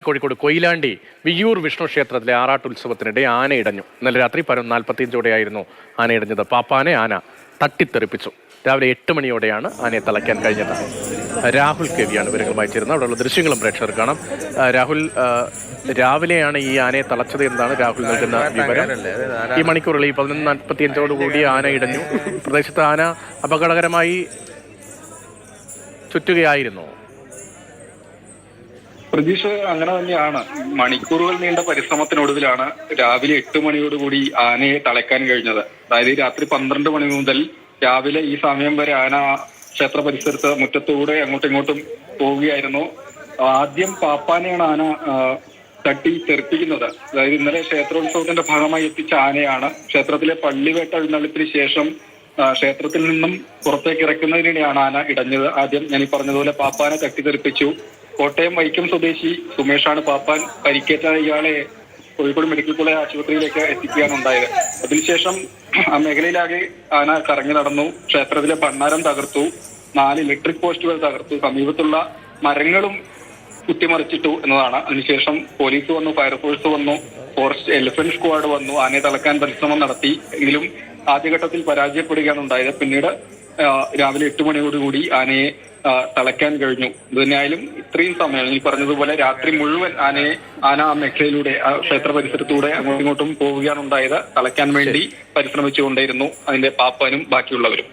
കോഴിക്കോട് കൊയിലാണ്ടി വിയ്യൂർ വിഷ്ണു ക്ഷേത്രത്തിലെ ആറാട്ടുത്സവത്തിനിടെ ആന ഇടഞ്ഞു. ഇന്നലെ രാത്രി 45ഓടെയായിരുന്നു ആന ഇടഞ്ഞത്. പാപ്പാനെ ആന തട്ടിത്തെറിപ്പിച്ചു. രാവിലെ 8 മണിയോടെയാണ് ആനയെ തളയ്ക്കാൻ കഴിഞ്ഞത്. രാഹുൽ കെവിയാണ് വിവരങ്ങളുമായി ചേരുന്നത്. അവിടെയുള്ള ദൃശ്യങ്ങളും പ്രേക്ഷകർ കാണാം. രാഹുൽ, രാവിലെയാണ് ഈ ആനയെ തളച്ചത് എന്നാണ് രാഹുൽ നൽകുന്ന വിവരം. ഈ മണിക്കൂറിൽ 11:45 ആന ഇടഞ്ഞു. പ്രദേശത്ത് ആന അപകടകരമായി ചുറ്റുകയായിരുന്നു. പ്രതീക്ഷ അങ്ങനെ തന്നെയാണ്. മണിക്കൂറുകൾ നീണ്ട പരിശ്രമത്തിനൊടുവിലാണ് രാവിലെ 8 മണിയോടുകൂടി ആനയെ തളയ്ക്കാൻ കഴിഞ്ഞത്. അതായത് രാത്രി 12 മണി മുതൽ രാവിലെ ഈ സമയം വരെ ആന ക്ഷേത്ര പരിസരത്ത് മുറ്റത്തൂടെ അങ്ങോട്ടും ഇങ്ങോട്ടും പോവുകയായിരുന്നു. ആദ്യം പാപ്പാനെയാണ് ആന തട്ടി തെറിപ്പിക്കുന്നത്. അതായത് ഇന്നലെ ക്ഷേത്രോത്സവത്തിന്റെ ഭാഗമായി എത്തിച്ച ആനയാണ്. ക്ഷേത്രത്തിലെ പള്ളിവേട്ട എഴുന്നള്ളിപ്പിന് ശേഷം ക്ഷേത്രത്തിൽ നിന്നും പുറത്തേക്ക് ഇറക്കുന്നതിനിടെയാണ് ആന ഇടഞ്ഞത്. ആദ്യം ഞാൻ ഈ പറഞ്ഞതുപോലെ പാപ്പാനെ തട്ടിത്തെറിപ്പിച്ചു. കോട്ടയം വൈക്കം സ്വദേശി സുമേഷാണ് പാപ്പാൻ. പരിക്കേറ്റ ഇയാളെ കോഴിക്കോട് മെഡിക്കൽ കോളേജ് ആശുപത്രിയിലേക്ക് എത്തിക്കുകയാണുണ്ടായത്. അതിനുശേഷം ആ മേഖലയിലാകെ ആന കറങ്ങി നടന്നു. ക്ഷേത്രത്തിലെ ഭണ്ഡാരം തകർത്തു, 4 ഇലക്ട്രിക് പോസ്റ്റുകൾ തകർത്തു, സമീപത്തുള്ള മരങ്ങളും കുത്തിമറിച്ചിട്ടു എന്നതാണ്. അതിനുശേഷം പോലീസ് വന്നു, ഫയർഫോഴ്സ് വന്നു, ഫോറസ്റ്റ് എലിഫന്റ് സ്ക്വാഡ് വന്നു. ആനയെ തളക്കാൻ പരിശ്രമം നടത്തി. എങ്കിലും ആദ്യഘട്ടത്തിൽ പരാജയപ്പെടുകയാണ് ഉണ്ടായത്. പിന്നീട് രാവിലെ 8 മണിയോടുകൂടി ആനയെ തളയ്ക്കാൻ കഴിഞ്ഞു. ഇതുതന്നെയായാലും ഇത്രയും സമയം ഈ പറഞ്ഞതുപോലെ രാത്രി മുഴുവൻ ആന ആ മേഖലയിലൂടെ ക്ഷേത്ര പരിസരത്തൂടെ അങ്ങോട്ടും ഇങ്ങോട്ടും പോവുകയാണ് ഉണ്ടായത്. തളയ്ക്കാൻ വേണ്ടി പരിശ്രമിച്ചുകൊണ്ടേയിരുന്നു അതിന്റെ പാപ്പാനും ബാക്കിയുള്ളവരും.